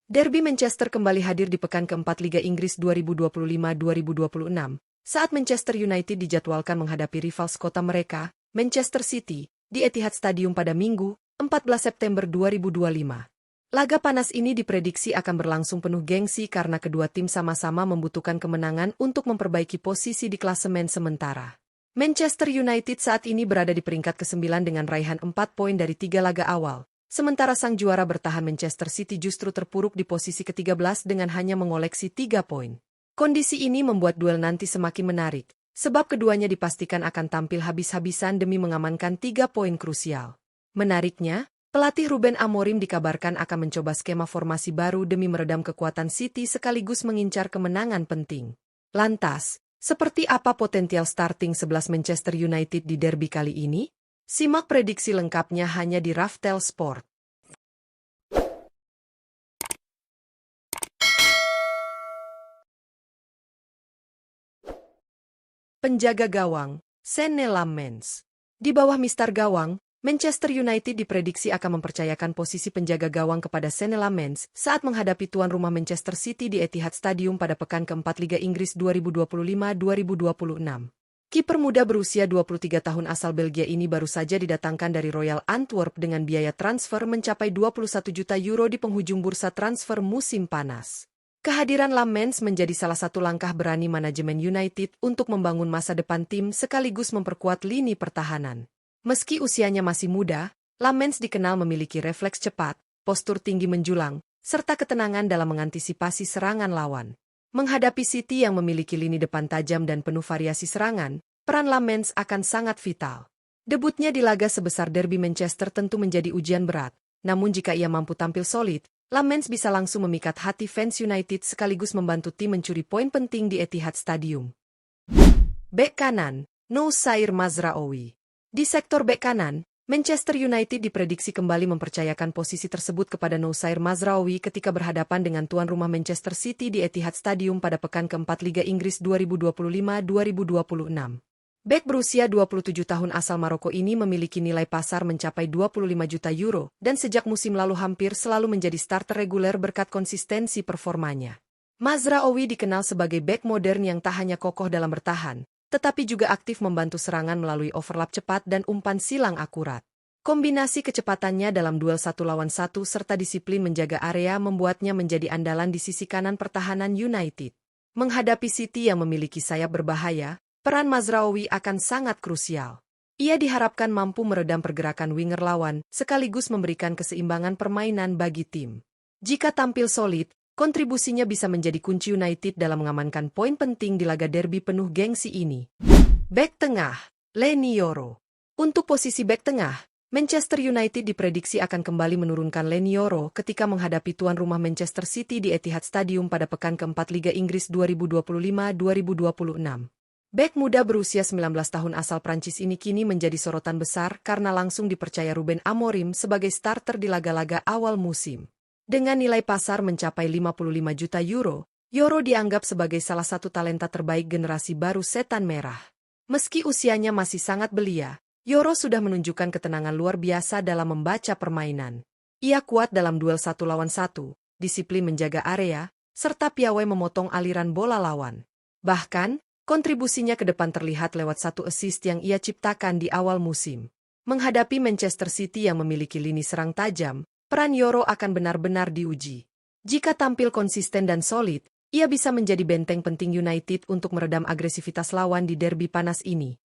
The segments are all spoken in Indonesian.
Derby Manchester kembali hadir di pekan keempat Liga Inggris 2025-2026, saat Manchester United dijadwalkan menghadapi rival sekota mereka, Manchester City, di Etihad Stadium pada Minggu, 14 September 2025. Laga panas ini diprediksi akan berlangsung penuh gengsi karena kedua tim sama-sama membutuhkan kemenangan untuk memperbaiki posisi di klasemen sementara. Manchester United saat ini berada di peringkat ke-9 dengan raihan 4 poin dari 3 laga awal. Sementara sang juara bertahan Manchester City justru terpuruk di posisi ke-13 dengan hanya mengoleksi 3 poin. Kondisi ini membuat duel nanti semakin menarik, sebab keduanya dipastikan akan tampil habis-habisan demi mengamankan 3 poin krusial. Menariknya, pelatih Ruben Amorim dikabarkan akan mencoba skema formasi baru demi meredam kekuatan City sekaligus mengincar kemenangan penting. Lantas, seperti apa potensial starting 11 Manchester United di derby kali ini? Simak prediksi lengkapnya hanya di Raftel Sport. Penjaga gawang, Senne Lammens. Di bawah mistar gawang, Manchester United diprediksi akan mempercayakan posisi penjaga gawang kepada Senne Lammens saat menghadapi tuan rumah Manchester City di Etihad Stadium pada pekan keempat Liga Inggris 2025-2026. Kiper muda berusia 23 tahun asal Belgia ini baru saja didatangkan dari Royal Antwerp dengan biaya transfer mencapai 21 juta euro di penghujung bursa transfer musim panas. Kehadiran Lammens menjadi salah satu langkah berani manajemen United untuk membangun masa depan tim sekaligus memperkuat lini pertahanan. Meski usianya masih muda, Lammens dikenal memiliki refleks cepat, postur tinggi menjulang, serta ketenangan dalam mengantisipasi serangan lawan. Menghadapi City yang memiliki lini depan tajam dan penuh variasi serangan, peran Lammens akan sangat vital. Debutnya di laga sebesar Derby Manchester tentu menjadi ujian berat, namun jika ia mampu tampil solid, Lammens bisa langsung memikat hati fans United sekaligus membantu tim mencuri poin penting di Etihad Stadium. Bek kanan, Noussair Mazraoui. Di sektor bek kanan, Manchester United diprediksi kembali mempercayakan posisi tersebut kepada Noussair Mazraoui ketika berhadapan dengan tuan rumah Manchester City di Etihad Stadium pada pekan keempat Liga Inggris 2025-2026. Bek berusia 27 tahun asal Maroko ini memiliki nilai pasar mencapai 25 juta euro dan sejak musim lalu hampir selalu menjadi starter reguler berkat konsistensi performanya. Mazraoui dikenal sebagai bek modern yang tak hanya kokoh dalam bertahan, tetapi juga aktif membantu serangan melalui overlap cepat dan umpan silang akurat. Kombinasi kecepatannya dalam duel 1 lawan 1 serta disiplin menjaga area membuatnya menjadi andalan di sisi kanan pertahanan United. Menghadapi City yang memiliki sayap berbahaya, peran Mazraoui akan sangat krusial. Ia diharapkan mampu meredam pergerakan winger lawan, sekaligus memberikan keseimbangan permainan bagi tim. Jika tampil solid, kontribusinya bisa menjadi kunci United dalam mengamankan poin penting di laga derby penuh gengsi ini. Bek tengah, Leny Yoro. Untuk posisi bek tengah, Manchester United diprediksi akan kembali menurunkan Leny Yoro ketika menghadapi tuan rumah Manchester City di Etihad Stadium pada pekan keempat Liga Inggris 2025-2026. Bek muda berusia 19 tahun asal Prancis ini kini menjadi sorotan besar karena langsung dipercaya Ruben Amorim sebagai starter di laga-laga awal musim. Dengan nilai pasar mencapai 55 juta euro, Yoro dianggap sebagai salah satu talenta terbaik generasi baru setan merah. Meski usianya masih sangat belia, Yoro sudah menunjukkan ketenangan luar biasa dalam membaca permainan. Ia kuat dalam duel 1 lawan 1, disiplin menjaga area, serta piawai memotong aliran bola lawan. Bahkan, kontribusinya ke depan terlihat lewat 1 assist yang ia ciptakan di awal musim. Menghadapi Manchester City yang memiliki lini serang tajam, peran Yoro akan benar-benar diuji. Jika tampil konsisten dan solid, ia bisa menjadi benteng penting United untuk meredam agresivitas lawan di derby panas ini.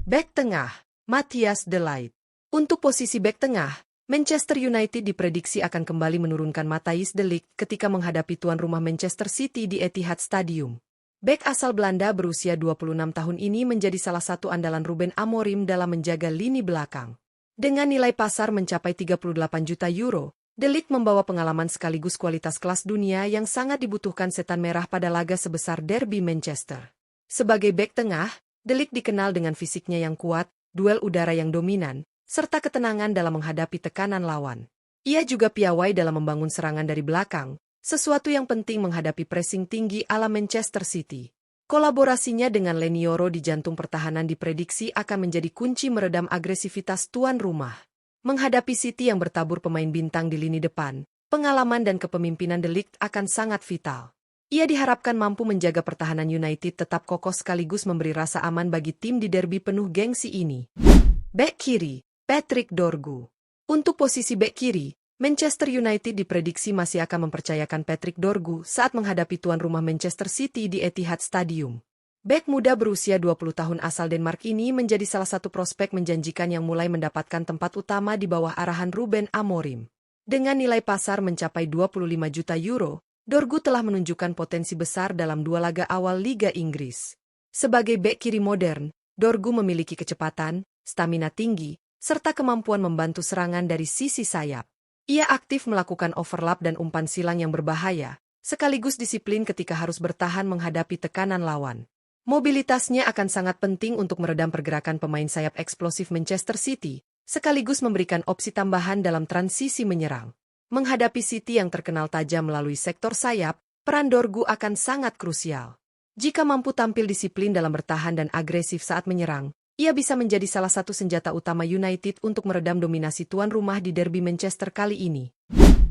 Bek tengah, Matthias de Ligt. Untuk posisi bek tengah, Manchester United diprediksi akan kembali menurunkan Matthijs de Ligt ketika menghadapi tuan rumah Manchester City di Etihad Stadium. Bek asal Belanda berusia 26 tahun ini menjadi salah satu andalan Ruben Amorim dalam menjaga lini belakang. Dengan nilai pasar mencapai 38 juta euro, de Ligt membawa pengalaman sekaligus kualitas kelas dunia yang sangat dibutuhkan setan merah pada laga sebesar derby Manchester. Sebagai bek tengah, de Ligt dikenal dengan fisiknya yang kuat, duel udara yang dominan, serta ketenangan dalam menghadapi tekanan lawan. Ia juga piawai dalam membangun serangan dari belakang, sesuatu yang penting menghadapi pressing tinggi ala Manchester City. Kolaborasinya dengan Leny Yoro di jantung pertahanan diprediksi akan menjadi kunci meredam agresivitas tuan rumah. Menghadapi City yang bertabur pemain bintang di lini depan, pengalaman dan kepemimpinan De Ligt akan sangat vital. Ia diharapkan mampu menjaga pertahanan United tetap kokoh sekaligus memberi rasa aman bagi tim di derby penuh gengsi ini. Bek kiri, Patrick Dorgu. Untuk posisi bek kiri, Manchester United diprediksi masih akan mempercayakan Patrick Dorgu saat menghadapi tuan rumah Manchester City di Etihad Stadium. Bek muda berusia 20 tahun asal Denmark ini menjadi salah satu prospek menjanjikan yang mulai mendapatkan tempat utama di bawah arahan Ruben Amorim. Dengan nilai pasar mencapai 25 juta euro, Dorgu telah menunjukkan potensi besar dalam 2 laga awal Liga Inggris. Sebagai bek kiri modern, Dorgu memiliki kecepatan, stamina tinggi, serta kemampuan membantu serangan dari sisi sayap. Ia aktif melakukan overlap dan umpan silang yang berbahaya, sekaligus disiplin ketika harus bertahan menghadapi tekanan lawan. Mobilitasnya akan sangat penting untuk meredam pergerakan pemain sayap eksplosif Manchester City, sekaligus memberikan opsi tambahan dalam transisi menyerang. Menghadapi City yang terkenal tajam melalui sektor sayap, peran Dorgu akan sangat krusial. Jika mampu tampil disiplin dalam bertahan dan agresif saat menyerang, ia bisa menjadi salah satu senjata utama United untuk meredam dominasi tuan rumah di derby Manchester kali ini.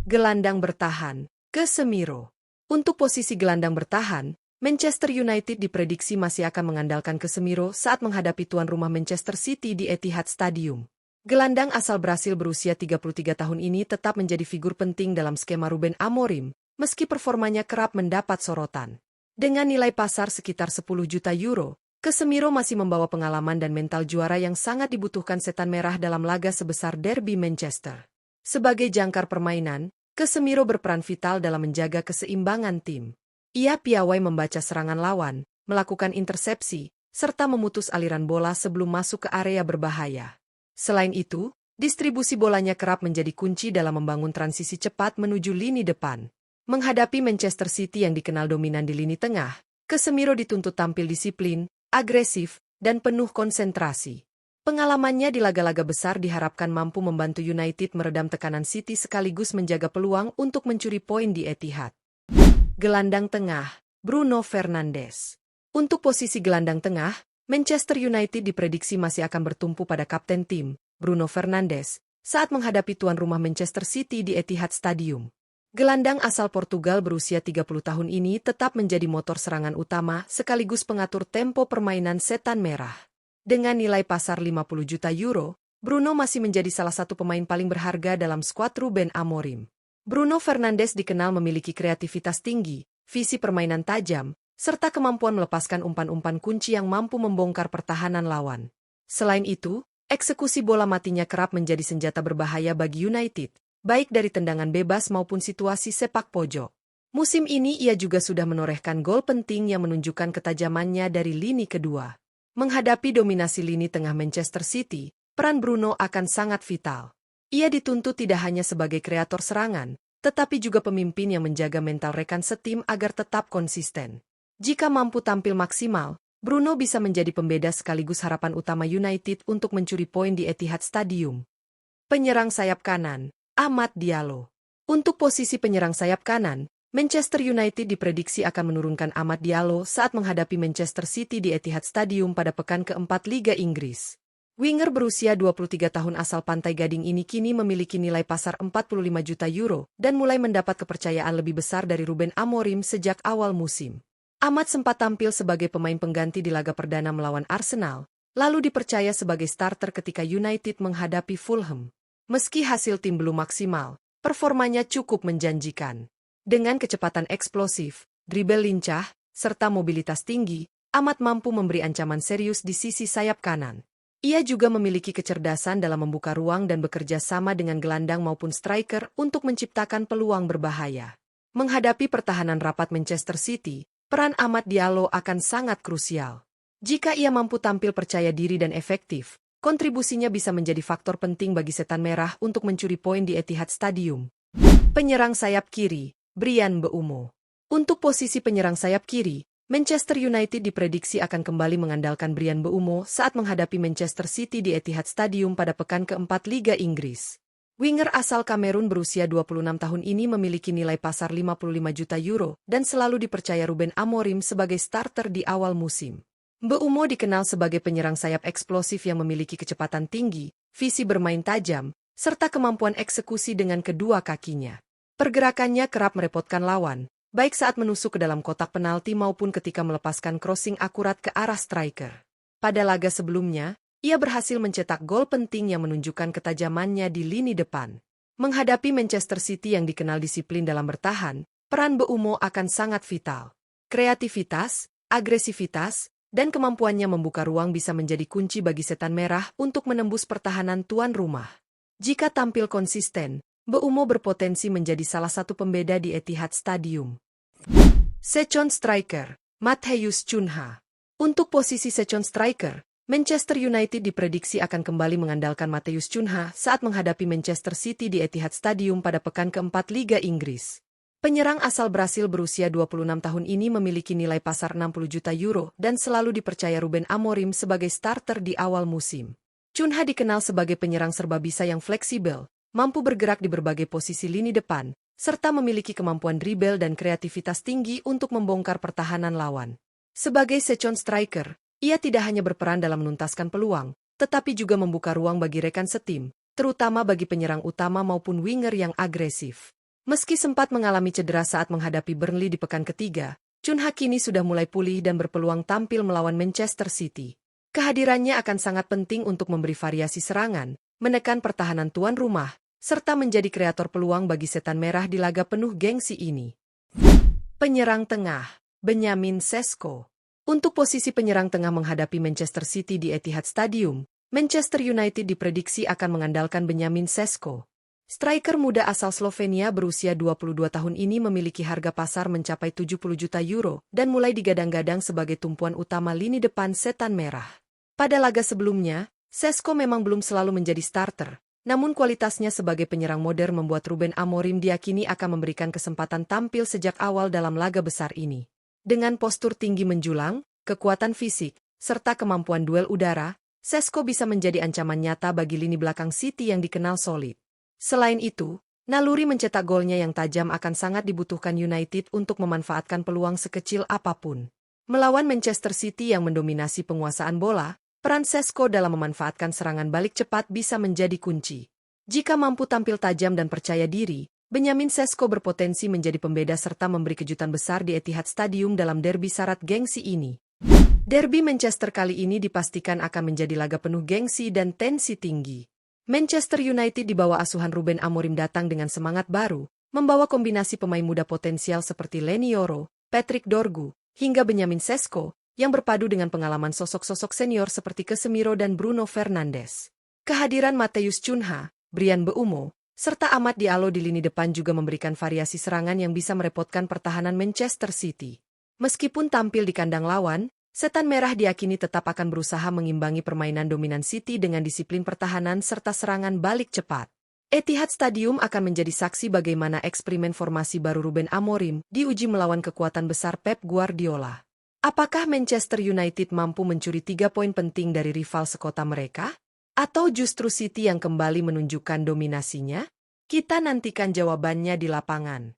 Gelandang bertahan, Casemiro. Untuk posisi gelandang bertahan, Manchester United diprediksi masih akan mengandalkan Casemiro saat menghadapi tuan rumah Manchester City di Etihad Stadium. Gelandang asal Brasil berusia 33 tahun ini tetap menjadi figur penting dalam skema Ruben Amorim, meski performanya kerap mendapat sorotan. Dengan nilai pasar sekitar 10 juta euro, Casemiro masih membawa pengalaman dan mental juara yang sangat dibutuhkan setan merah dalam laga sebesar derby Manchester. Sebagai jangkar permainan, Casemiro berperan vital dalam menjaga keseimbangan tim. Ia piawai membaca serangan lawan, melakukan intersepsi, serta memutus aliran bola sebelum masuk ke area berbahaya. Selain itu, distribusi bolanya kerap menjadi kunci dalam membangun transisi cepat menuju lini depan. Menghadapi Manchester City yang dikenal dominan di lini tengah, Casemiro dituntut tampil disiplin, agresif, dan penuh konsentrasi. Pengalamannya di laga-laga besar diharapkan mampu membantu United meredam tekanan City sekaligus menjaga peluang untuk mencuri poin di Etihad. Gelandang tengah, Bruno Fernandes. Untuk posisi gelandang tengah, Manchester United diprediksi masih akan bertumpu pada kapten tim, Bruno Fernandes, saat menghadapi tuan rumah Manchester City di Etihad Stadium. Gelandang asal Portugal berusia 30 tahun ini tetap menjadi motor serangan utama sekaligus pengatur tempo permainan setan merah. Dengan nilai pasar 50 juta euro, Bruno masih menjadi salah satu pemain paling berharga dalam skuad Ruben Amorim. Bruno Fernandes dikenal memiliki kreativitas tinggi, visi permainan tajam, serta kemampuan melepaskan umpan-umpan kunci yang mampu membongkar pertahanan lawan. Selain itu, eksekusi bola matinya kerap menjadi senjata berbahaya bagi United, baik dari tendangan bebas maupun situasi sepak pojok. Musim ini ia juga sudah menorehkan gol penting yang menunjukkan ketajamannya dari lini kedua. Menghadapi dominasi lini tengah Manchester City, peran Bruno akan sangat vital. Ia dituntut tidak hanya sebagai kreator serangan, tetapi juga pemimpin yang menjaga mental rekan setim agar tetap konsisten. Jika mampu tampil maksimal, Bruno bisa menjadi pembeda sekaligus harapan utama United untuk mencuri poin di Etihad Stadium. Penyerang sayap kanan, Amad Diallo. Untuk posisi penyerang sayap kanan, Manchester United diprediksi akan menurunkan Amad Diallo saat menghadapi Manchester City di Etihad Stadium pada pekan keempat Liga Inggris. Winger berusia 23 tahun asal Pantai Gading ini kini memiliki nilai pasar 45 juta euro dan mulai mendapat kepercayaan lebih besar dari Ruben Amorim sejak awal musim. Amad sempat tampil sebagai pemain pengganti di laga perdana melawan Arsenal, lalu dipercaya sebagai starter ketika United menghadapi Fulham. Meski hasil tim belum maksimal, performanya cukup menjanjikan. Dengan kecepatan eksplosif, dribble lincah, serta mobilitas tinggi, Amad mampu memberi ancaman serius di sisi sayap kanan. Ia juga memiliki kecerdasan dalam membuka ruang dan bekerja sama dengan gelandang maupun striker untuk menciptakan peluang berbahaya. Menghadapi pertahanan rapat Manchester City, peran Amad Diallo akan sangat krusial. Jika ia mampu tampil percaya diri dan efektif, kontribusinya bisa menjadi faktor penting bagi setan merah untuk mencuri poin di Etihad Stadium. Penyerang sayap kiri, Bryan Mbeumo. Untuk posisi penyerang sayap kiri, Manchester United diprediksi akan kembali mengandalkan Bryan Mbeumo saat menghadapi Manchester City di Etihad Stadium pada pekan keempat Liga Inggris. Winger asal Kamerun berusia 26 tahun ini memiliki nilai pasar 55 juta euro dan selalu dipercaya Ruben Amorim sebagai starter di awal musim. Mbeumo dikenal sebagai penyerang sayap eksplosif yang memiliki kecepatan tinggi, visi bermain tajam, serta kemampuan eksekusi dengan kedua kakinya. Pergerakannya kerap merepotkan lawan, baik saat menusuk ke dalam kotak penalti maupun ketika melepaskan crossing akurat ke arah striker. Pada laga sebelumnya, ia berhasil mencetak gol penting yang menunjukkan ketajamannya di lini depan. Menghadapi Manchester City yang dikenal disiplin dalam bertahan, peran Mbeumo akan sangat vital. Kreativitas, agresivitas, dan kemampuannya membuka ruang bisa menjadi kunci bagi Setan Merah untuk menembus pertahanan tuan rumah. Jika tampil konsisten, Mbeumo berpotensi menjadi salah satu pembeda di Etihad Stadium. Second striker, Matheus Cunha. Untuk posisi second striker, Manchester United diprediksi akan kembali mengandalkan Matheus Cunha saat menghadapi Manchester City di Etihad Stadium pada pekan keempat Liga Inggris. Penyerang asal Brasil berusia 26 tahun ini memiliki nilai pasar 60 juta euro dan selalu dipercaya Ruben Amorim sebagai starter di awal musim. Cunha dikenal sebagai penyerang serba bisa yang fleksibel, mampu bergerak di berbagai posisi lini depan, serta memiliki kemampuan dribble dan kreativitas tinggi untuk membongkar pertahanan lawan. Sebagai second striker, ia tidak hanya berperan dalam menuntaskan peluang, tetapi juga membuka ruang bagi rekan setim, terutama bagi penyerang utama maupun winger yang agresif. Meski sempat mengalami cedera saat menghadapi Burnley di pekan ketiga, Cunha kini sudah mulai pulih dan berpeluang tampil melawan Manchester City. Kehadirannya akan sangat penting untuk memberi variasi serangan, menekan pertahanan tuan rumah, serta menjadi kreator peluang bagi Setan Merah di laga penuh gengsi ini. Penyerang tengah, Benjamin Sesko. Untuk posisi penyerang tengah menghadapi Manchester City di Etihad Stadium, Manchester United diprediksi akan mengandalkan Benjamin Sesko. Striker muda asal Slovenia berusia 22 tahun ini memiliki harga pasar mencapai 70 juta euro dan mulai digadang-gadang sebagai tumpuan utama lini depan Setan Merah. Pada laga sebelumnya, Sesko memang belum selalu menjadi starter, namun kualitasnya sebagai penyerang modern membuat Ruben Amorim diyakini akan memberikan kesempatan tampil sejak awal dalam laga besar ini. Dengan postur tinggi menjulang, kekuatan fisik, serta kemampuan duel udara, Sesko bisa menjadi ancaman nyata bagi lini belakang City yang dikenal solid. Selain itu, naluri mencetak golnya yang tajam akan sangat dibutuhkan United untuk memanfaatkan peluang sekecil apapun. Melawan Manchester City yang mendominasi penguasaan bola, peran Sesko dalam memanfaatkan serangan balik cepat bisa menjadi kunci. Jika mampu tampil tajam dan percaya diri, Benjamin Sesko berpotensi menjadi pembeda serta memberi kejutan besar di Etihad Stadium dalam derby syarat gengsi ini. Derby Manchester kali ini dipastikan akan menjadi laga penuh gengsi dan tensi tinggi. Manchester United di bawah asuhan Ruben Amorim datang dengan semangat baru, membawa kombinasi pemain muda potensial seperti Leny Yoro, Patrick Dorgu, hingga Benjamin Sesko, yang berpadu dengan pengalaman sosok-sosok senior seperti Casemiro dan Bruno Fernandes. Kehadiran Matheus Cunha, Bryan Mbeumo, serta Amad Diallo di lini depan juga memberikan variasi serangan yang bisa merepotkan pertahanan Manchester City. Meskipun tampil di kandang lawan, Setan Merah diyakini tetap akan berusaha mengimbangi permainan dominan City dengan disiplin pertahanan serta serangan balik cepat. Etihad Stadium akan menjadi saksi bagaimana eksperimen formasi baru Ruben Amorim diuji melawan kekuatan besar Pep Guardiola. Apakah Manchester United mampu mencuri 3 poin penting dari rival sekota mereka? Atau justru City yang kembali menunjukkan dominasinya? Kita nantikan jawabannya di lapangan.